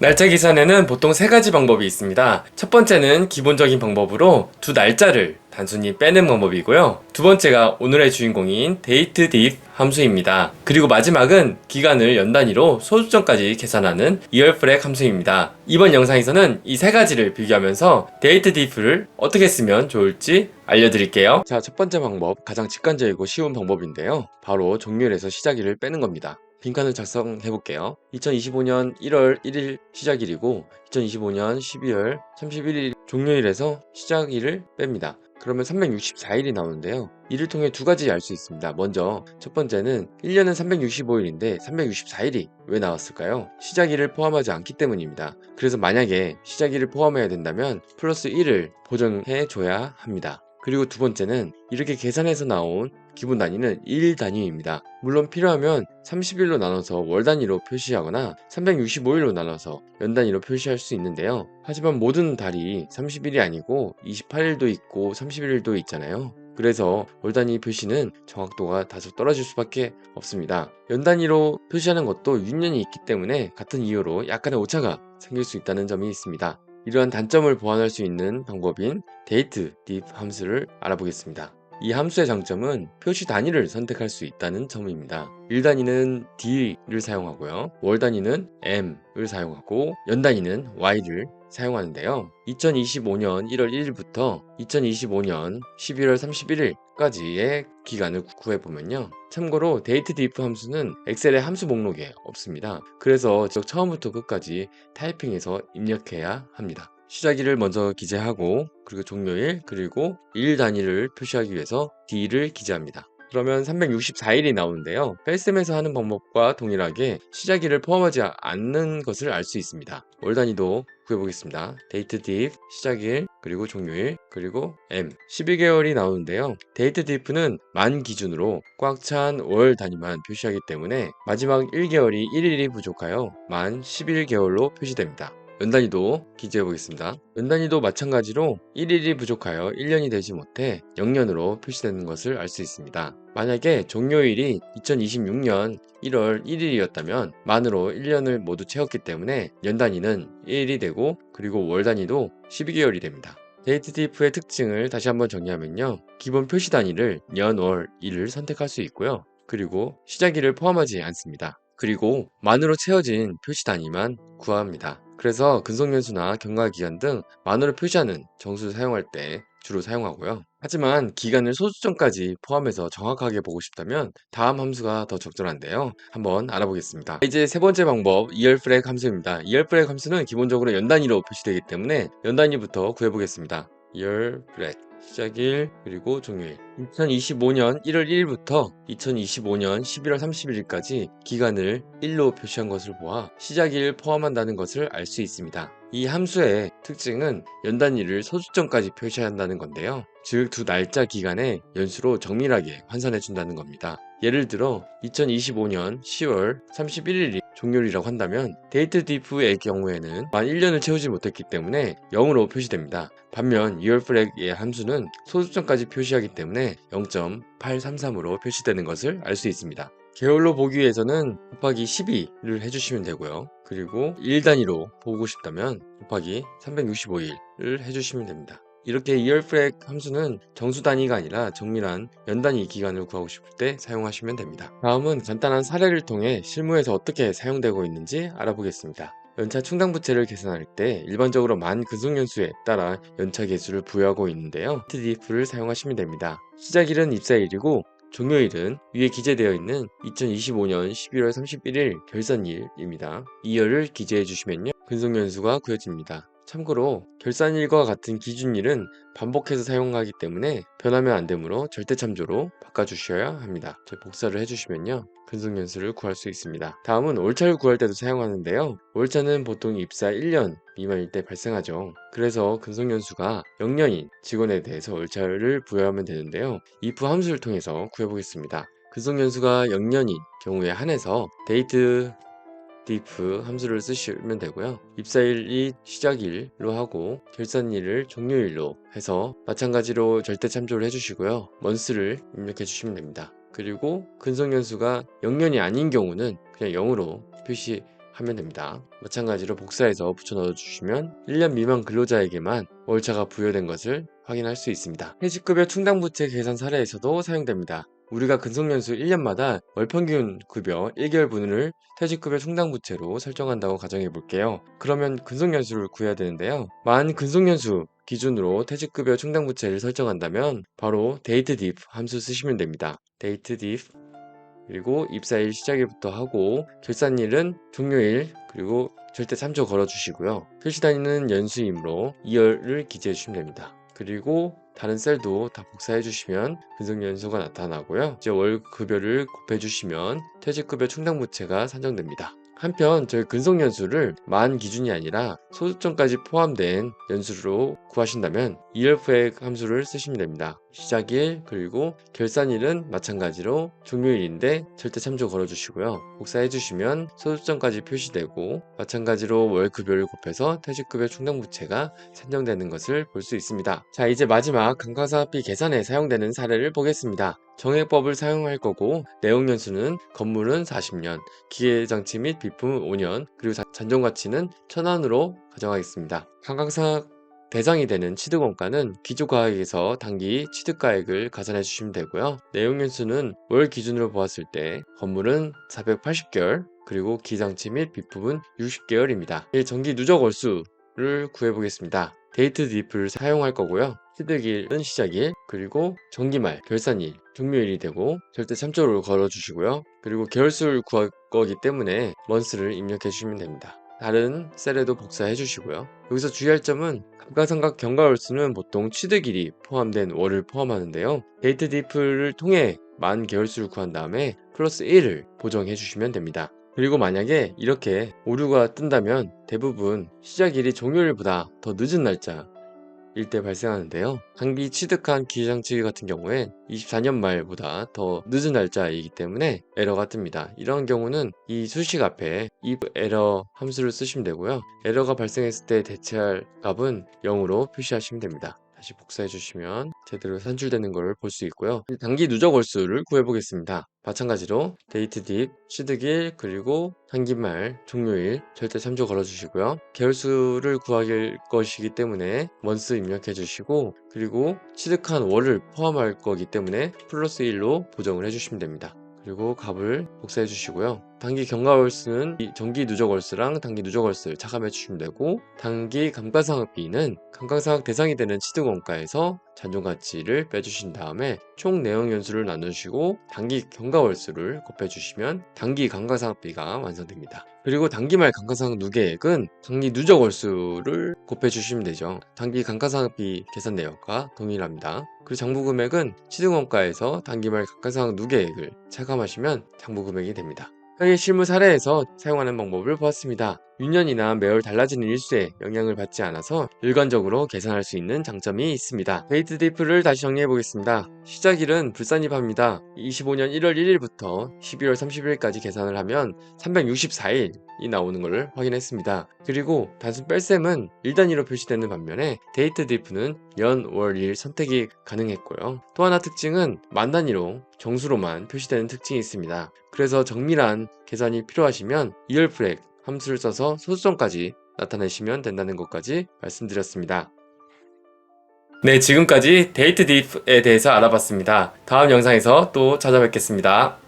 날짜 계산에는 보통 세 가지 방법이 있습니다. 첫 번째는 기본적인 방법으로 두 날짜를 단순히 빼는 방법이고요. 두 번째가 오늘의 주인공인 datediff 함수입니다. 그리고 마지막은 기간을 연 단위로 소수점까지 계산하는 yearflag 함수입니다. 이번 영상에서는 이 세 가지를 비교하면서 datediff를 어떻게 쓰면 좋을지 알려드릴게요. 자, 첫 번째 방법, 가장 직관적이고 쉬운 방법인데요. 바로 종료일에서 시작일을 빼는 겁니다. 빈칸을 작성해 볼게요. 2025년 1월 1일 시작일이고 2025년 12월 31일 종료일에서 시작일을 뺍니다. 그러면 364일이 나오는데요. 이를 통해 두 가지 알 수 있습니다. 먼저 첫 번째는 1년은 365일인데 364일이 왜 나왔을까요? 시작일을 포함하지 않기 때문입니다. 그래서 만약에 시작일을 포함해야 된다면 플러스 1을 보정해 줘야 합니다. 그리고 두 번째는 이렇게 계산해서 나온 기본 단위는 일 단위입니다. 물론 필요하면 30일로 나눠서 월 단위로 표시하거나 365일로 나눠서 연 단위로 표시할 수 있는데요. 하지만 모든 달이 30일이 아니고 28일도 있고 31일도 있잖아요. 그래서 월 단위 표시는 정확도가 다소 떨어질 수밖에 없습니다. 연 단위로 표시하는 것도 유년이 있기 때문에 같은 이유로 약간의 오차가 생길 수 있다는 점이 있습니다. 이러한 단점을 보완할 수 있는 방법인 datediff 함수를 알아보겠습니다. 이 함수의 장점은 표시 단위를 선택할 수 있다는 점입니다. 일 단위는 d를 사용하고요. 월 단위는 m을 사용하고 연 단위는 y를 사용하는데요. 2025년 1월 1일부터 2025년 11월 31일까지의 기간을 구해보면요. 참고로 datediff 함수는 엑셀의 함수 목록에 없습니다. 그래서 처음부터 끝까지 타이핑해서 입력해야 합니다. 시작일을 먼저 기재하고 그리고 종료일 그리고 일 단위를 표시하기 위해서 D를 기재합니다. 그러면 364일이 나오는데요. 뺄셈에서 하는 방법과 동일하게 시작일을 포함하지 않는 것을 알 수 있습니다. 월 단위도 구해보겠습니다. datediff, 시작일, 그리고 종료일, 그리고 M 12개월이 나오는데요. datediff는 만 기준으로 꽉 찬 월 단위만 표시하기 때문에 마지막 1개월이 1일이 부족하여 만 11개월로 표시됩니다. 연 단위도 기재해 보겠습니다. 연 단위도 마찬가지로 1일이 부족하여 1년이 되지 못해 0년으로 표시되는 것을 알 수 있습니다. 만약에 종료일이 2026년 1월 1일이었다면 만으로 1년을 모두 채웠기 때문에 연 단위는 1일이 되고 그리고 월 단위도 12개월이 됩니다. datediff의 특징을 다시 한번 정리하면요. 기본 표시 단위를 년, 월, 일을 선택할 수 있고요. 그리고 시작일을 포함하지 않습니다. 그리고 만으로 채워진 표시 단위만 구합니다. 그래서 근속연수나 경과기간 등 만으로 표시하는 정수를 사용할 때 주로 사용하고요. 하지만 기간을 소수점까지 포함해서 정확하게 보고 싶다면 다음 함수가 더 적절한데요. 한번 알아보겠습니다. 이제 세 번째 방법, yearflag 함수입니다. yearflag 함수는 기본적으로 연 단위로 표시되기 때문에 연 단위부터 구해보겠습니다. yearflag 시작일 그리고 종료일 2025년 1월 1일부터 2025년 11월 31일까지 기간을 1로 표시한 것을 보아 시작일 포함한다는 것을 알 수 있습니다. 이 함수의 특징은 연 단위를 소수점까지 표시해야 한다는 건데요. 즉 두 날짜 기간의 연수로 정밀하게 환산해 준다는 겁니다. 예를 들어 2025년 10월 31일이 종료일이라고 한다면 datediff의 경우에는 만 1년을 채우지 못했기 때문에 0으로 표시됩니다. 반면 yearflag의 함수는 소수점까지 표시하기 때문에 0.833으로 표시되는 것을 알 수 있습니다. 개월로 보기 위해서는 곱하기 12를 해주시면 되고요. 그리고 일 단위로 보고 싶다면 곱하기 365일을 해주시면 됩니다. 이렇게 yearflag 함수는 정수 단위가 아니라 정밀한 연 단위 기간을 구하고 싶을 때 사용하시면 됩니다. 다음은 간단한 사례를 통해 실무에서 어떻게 사용되고 있는지 알아보겠습니다. 연차 충당부채를 계산할 때 일반적으로 만 근속연수에 따라 연차 계수를 부여하고 있는데요. datediff를 사용하시면 됩니다. 시작일은 입사일이고 종료일은 위에 기재되어 있는 2025년 11월 31일 결산일입니다. 이 열을 기재해 주시면요. 근속연수가 구해집니다. 참고로 결산일과 같은 기준일은 반복해서 사용하기 때문에 변하면 안 되므로 절대 참조로 바꿔주셔야 합니다. 복사를 해주시면요. 근속연수를 구할 수 있습니다. 다음은 월차를 구할 때도 사용하는데요. 월차는 보통 입사 1년 미만일 때 발생하죠. 그래서 근속연수가 0년인 직원에 대해서 월차를 부여하면 되는데요. if 함수를 통해서 구해보겠습니다. 근속연수가 0년인 경우에 한해서 diff 함수를 쓰시면 되고요. 입사일이 시작일로 하고 결산일을 종료일로 해서 마찬가지로 절대 참조를 해주시고요. month를 입력해 주시면 됩니다. 그리고 근속연수가 0년이 아닌 경우는 그냥 0으로 표시 하면 됩니다. 마찬가지로 복사해서 붙여 넣어주시면 1년 미만 근로자에게만 월차가 부여된 것을 확인할 수 있습니다. 퇴직급여 충당부채 계산 사례에서도 사용됩니다. 우리가 근속연수 1년마다 월평균 급여 1개월분을 퇴직급여 충당부채로 설정한다고 가정해 볼게요. 그러면 근속연수를 구해야 되는데요. 만 근속연수 기준으로 퇴직급여 충당부채를 설정한다면 바로 datediff 함수 쓰시면 됩니다. datediff 그리고 입사일 시작일부터 하고 결산일은 종료일 그리고 절대 3조 걸어주시고요. 표시 단위는 연수이므로 2월을 기재해 주시면 됩니다. 그리고 다른 셀도 다 복사해 주시면 근속연수가 나타나고요. 이제 월 급여를 곱해 주시면 퇴직급여 충당부채가 산정됩니다. 한편 저희 근속연수를 만 기준이 아니라 소득점까지 포함된 연수로 구하신다면 2월프액 함수를 쓰시면 됩니다. 시작일 그리고 결산일은 마찬가지로 종료일인데 절대 참조 걸어주시고요. 복사해 주시면 소득점까지 표시되고 마찬가지로 월 급여를 곱해서 퇴직급여 충당부채가 산정되는 것을 볼 수 있습니다. 자, 이제 마지막 감가상각비 계산에 사용되는 사례를 보겠습니다. 정액법을 사용할 거고 내용연수는 건물은 40년, 기계장치 및 비품은 5년, 그리고 잔존가치는 1000원으로 가정하겠습니다. 감가상각 대상이 되는 취득원가는 기초가액에서 단기 취득가액을 가산해 주시면 되고요. 내용연수는 월 기준으로 보았을 때 건물은 480개월, 그리고 기장치 및 비품은 60개월입니다. 정기 누적 월수를 구해보겠습니다. 데이트 diff를 사용할 거고요. 취득일은 시작일, 그리고 정기말, 결산일, 종료일이 되고 절대 참조를 걸어주시고요. 그리고 개월수를 구할 거기 때문에 month를 입력해 주시면 됩니다. 다른 셀에도 복사해 주시고요. 여기서 주의할 점은 감가상각 경과월수는 보통 취득일이 포함된 월을 포함하는데요. 데이트 diff를 통해 만 개월수를 구한 다음에 플러스 1을 보정해 주시면 됩니다. 그리고 만약에 이렇게 오류가 뜬다면 대부분 시작일이 종료일보다 더 늦은 날짜일 때 발생하는데요. 단기 취득한 기계장치 같은 경우엔 24년 말보다 더 늦은 날짜이기 때문에 에러가 뜹니다. 이런 경우는 이 수식 앞에 if error 함수를 쓰시면 되고요. 에러가 발생했을 때 대체할 값은 0으로 표시하시면 됩니다. 다시 복사해 주시면 제대로 산출되는 것을 볼 수 있고요. 단기 누적 월수를 구해 보겠습니다. 마찬가지로 데이트 딥, 취득일, 그리고 단기말, 종료일 절대 참조 걸어주시고요. 개월수를 구할 것이기 때문에 month 입력해 주시고 그리고 취득한 월을 포함할 거기 때문에 플러스 1로 보정을 해주시면 됩니다. 그리고 값을 복사해 주시고요. 단기 경과월수는 정기 누적월수랑 단기 누적월수를 차감해 주시면 되고 단기 감가상각비는 감가상각 대상이 되는 취득원가에서 잔존가치를 빼주신 다음에 총 내용연수를 나누시고 단기 경과월수를 곱해 주시면 단기 감가상각비가 완성됩니다. 그리고 단기말 감가상각 누계액은 단기 누적월수를 곱해 주시면 되죠. 단기 감가상각비 계산 내역과 동일합니다. 그리고 장부금액은 취득원가에서 단기말 감가상각 누계액을 차감하시면 장부금액이 됩니다. 현실 실무 사례에서 사용하는 방법을 보았습니다. 유년이나 매월 달라지는 일수에 영향을 받지 않아서 일관적으로 계산할 수 있는 장점이 있습니다. 데이트 diff를 다시 정리해 보겠습니다. 시작일은 불산입합니다. 25년 1월 1일부터 12월 30일까지 계산을 하면 364일이 나오는 것을 확인했습니다. 그리고 단순 뺄셈은 일 단위로 표시되는 반면에 데이트 diff는 연, 월, 일 선택이 가능했고요. 또 하나 특징은 만 단위로 정수로만 표시되는 특징이 있습니다. 그래서 정밀한 계산이 필요하시면 이얼프렉 함수를 써서 소수점까지 나타내시면 된다는 것까지 말씀드렸습니다. 네, 지금까지 데이트 diff에 대해서 알아봤습니다. 다음 영상에서 또 찾아뵙겠습니다.